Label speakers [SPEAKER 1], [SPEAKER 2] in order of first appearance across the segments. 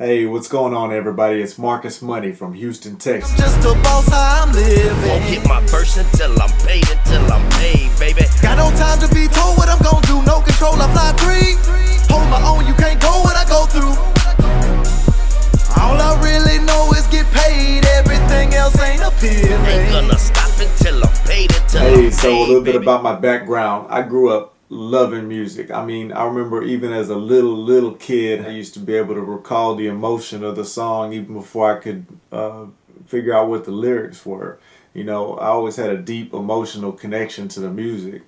[SPEAKER 1] Hey, what's going on, everybody? It's Marcus Money from Houston, Texas.
[SPEAKER 2] Just a boss, how I'm living.
[SPEAKER 3] Won't get my first until I'm paid, baby.
[SPEAKER 2] Got no time to be told what I'm gonna do. No control, I fly free. Hold my own, you can't go what I go through. All I really know is get paid. Everything else ain't appealing.
[SPEAKER 3] Ain't gonna stop until I'm paid,
[SPEAKER 1] Hey, so a little bit
[SPEAKER 3] baby.
[SPEAKER 1] about my background. I grew up loving music. I mean, I remember even as a little kid, I used to be able to recall the emotion of the song even before I could figure out what the lyrics were. You know, I always had a deep emotional connection to the music.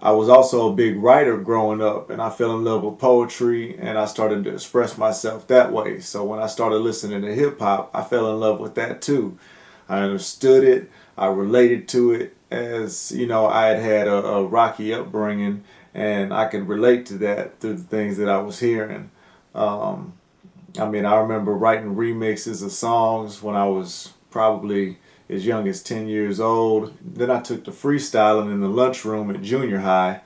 [SPEAKER 1] I was also a big writer growing up, and I fell in love with poetry, and I started to express myself that way. So when I started listening to hip hop, I fell in love with that too. I understood it, I related to it, as you know, I had a rocky upbringing, and I could relate to that through the things that I was hearing. I mean, I remember writing remixes of songs when I was probably as young as 10 years old. Then I took to freestyling in the lunchroom at junior high,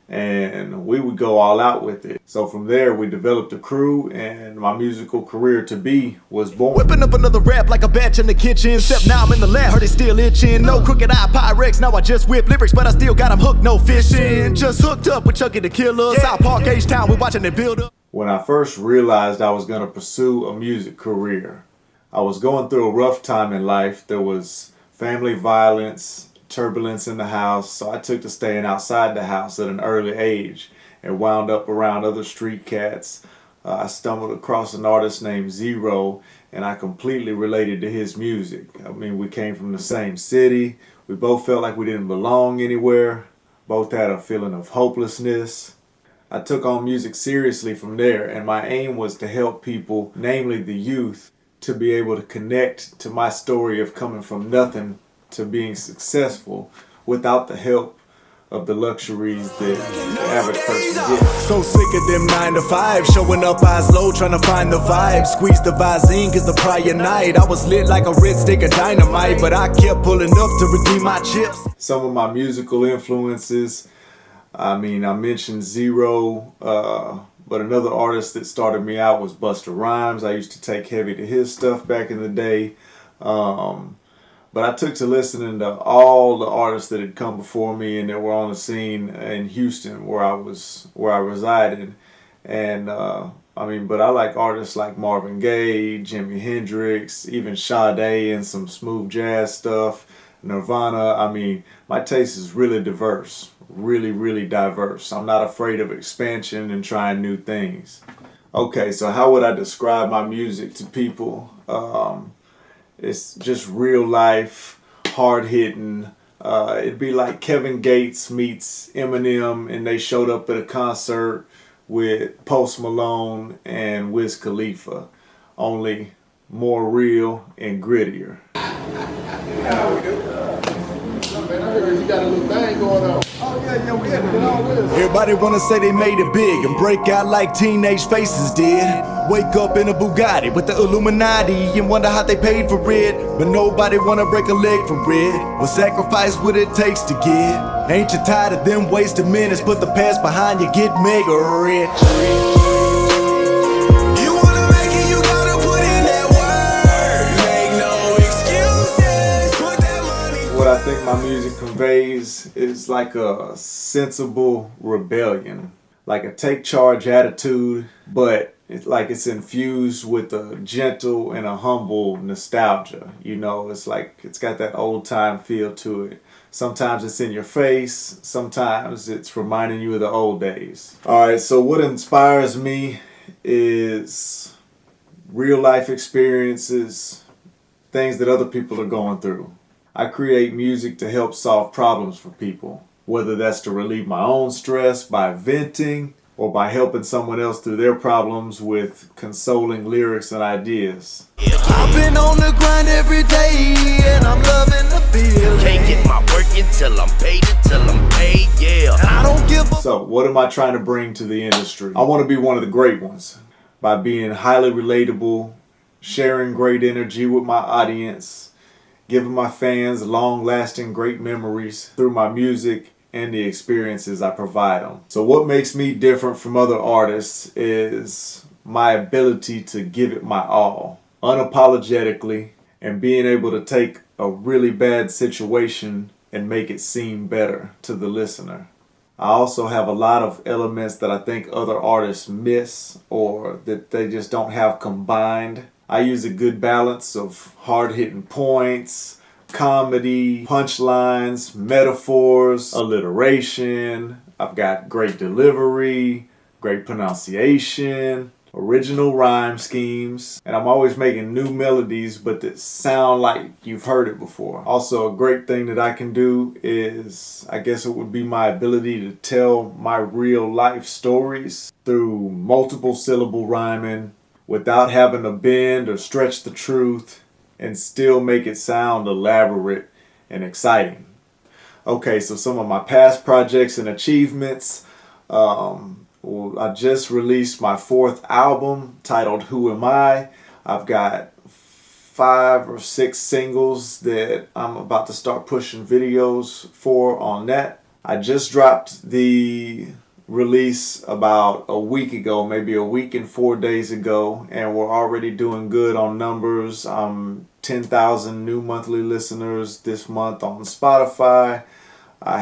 [SPEAKER 1] and we would go all out with it. So from there, we developed a crew, and my musical career to be was born.
[SPEAKER 2] Whipping up another rap like a batch in the kitchen. Except now I'm in the lab, heard it still itching. No crooked eye Pyrex, now I just whip lyrics, but I still got them hooked, no fishing. Just hooked up with Chucky the Killer. South Park, H-Town, we watching it build up.
[SPEAKER 1] When I first realized I was going to pursue a music career, I was going through a rough time in life. There was family violence, turbulence in the house, so I took to staying outside the house at an early age and wound up around other street cats. I stumbled across an artist named Zero, and I completely related to his music. I mean, we came from the same city. We both felt like we didn't belong anywhere. Both had a feeling of hopelessness. I took on music seriously from there, and my aim was to help people, namely the youth, to be able to connect to my story of coming from nothing to being successful without the help of the luxuries that the average person gets.
[SPEAKER 2] So sick of them 9 to 5, showing up eyes low, trying to find the vibe. Squeeze the Visine cause the prior night I was lit like a red stick of dynamite, but I kept pulling up to redeem my chips.
[SPEAKER 1] Some of my musical influences, I mean, I mentioned Zero, but another artist that started me out was Busta Rhymes. I used to take heavy to his stuff back in the day. But I took to listening to all the artists that had come before me and that were on the scene in Houston where I resided. And but I like artists like Marvin Gaye, Jimi Hendrix, even Sade and some smooth jazz stuff, Nirvana. I mean, my taste is really diverse, really diverse. I'm not afraid of expansion and trying new things. Okay, so how would I describe my music to people? It's just real life, hard hitting. It'd be like Kevin Gates meets Eminem and they showed up at a concert with Post Malone and Wiz Khalifa, only more real and grittier.
[SPEAKER 4] Yeah, we do. Man, I heard you got a little thing going on. Oh, yeah, we had to get on with it.
[SPEAKER 2] Everybody wanna say they made it big and break out like teenage faces did. Wake up in a Bugatti with the Illuminati and wonder how they paid for it. But nobody wanna break a leg for it. Well, sacrifice what it takes to get. Ain't you tired of them wasted minutes? Put the past behind you, get mega rich.
[SPEAKER 1] What I think my music conveys is like a sensible rebellion, like a take charge attitude, but it's infused with a gentle and a humble nostalgia. You know, it's like it's got that old time feel to it. Sometimes it's in your face, sometimes it's reminding you of the old days. Alright, so what inspires me is real life experiences, things that other people are going through. I create music to help solve problems for people, whether that's to relieve my own stress by venting or by helping someone else through their problems with consoling lyrics and ideas.
[SPEAKER 2] I've been on the grind every day and I'm loving the feeling.
[SPEAKER 3] Can't get my work until I'm paid, yeah.
[SPEAKER 2] I don't give a
[SPEAKER 1] So what am I trying to bring to the industry? I want to be one of the great ones by being highly relatable, sharing great energy with my audience, giving my fans long-lasting great memories through my music and the experiences I provide them. So what makes me different from other artists is my ability to give it my all, unapologetically, and being able to take a really bad situation and make it seem better to the listener. I also have a lot of elements that I think other artists miss or that they just don't have combined. I use a good balance of hard-hitting points, comedy, punchlines, metaphors, alliteration. I've got great delivery, great pronunciation, original rhyme schemes, and I'm always making new melodies but that sound like you've heard it before. Also, a great thing that I can do is, I guess it would be my ability to tell my real life stories through multiple syllable rhyming without having to bend or stretch the truth and still make it sound elaborate and exciting. Okay, so some of my past projects and achievements. Well, I just released my 4th album titled Who Am I? I've got 5 or 6 singles that I'm about to start pushing videos for on that. I just dropped the release about a week ago, maybe a week and 4 days ago, and we're already doing good on numbers. 10,000 new monthly listeners this month on Spotify. I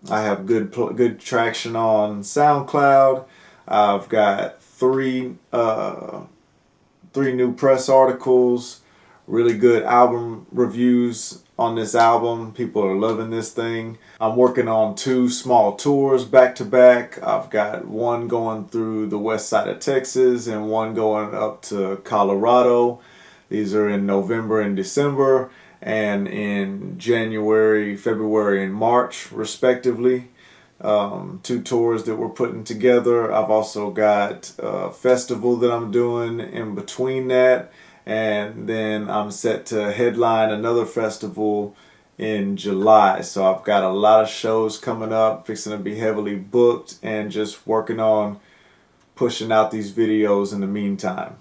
[SPEAKER 1] have good traction on SoundCloud. I've got 3 new press articles, really good album reviews on this album. People are loving this thing. I'm working on 2 small tours back to back. I've got one going through the west side of Texas and one going up to Colorado. These are in November and December, and in January, February, and March, respectively. 2 tours that we're putting together. I've also got a festival that I'm doing in between that, and then I'm set to headline another festival in July. So I've got a lot of shows coming up, fixing to be heavily booked, and just working on pushing out these videos in the meantime.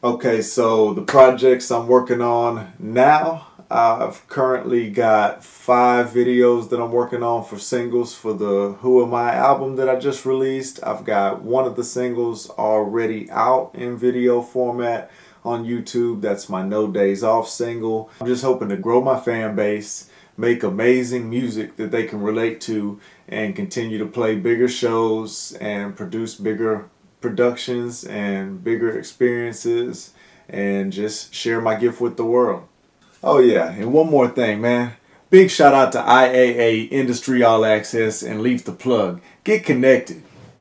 [SPEAKER 1] Okay, so the projects I'm working on now, I've currently got 5 videos that I'm working on for singles for the Who Am I album that I just released. I've got one of the singles already out in video format on YouTube. That's my No Days Off single. I'm just hoping to grow my fan base, make amazing music that they can relate to, and continue to play bigger shows and produce bigger productions and bigger experiences, and just share my gift with the world. Oh yeah, and one more thing, man. Big shout out to IAA Industry All Access and Leaf the Plug. Get connected.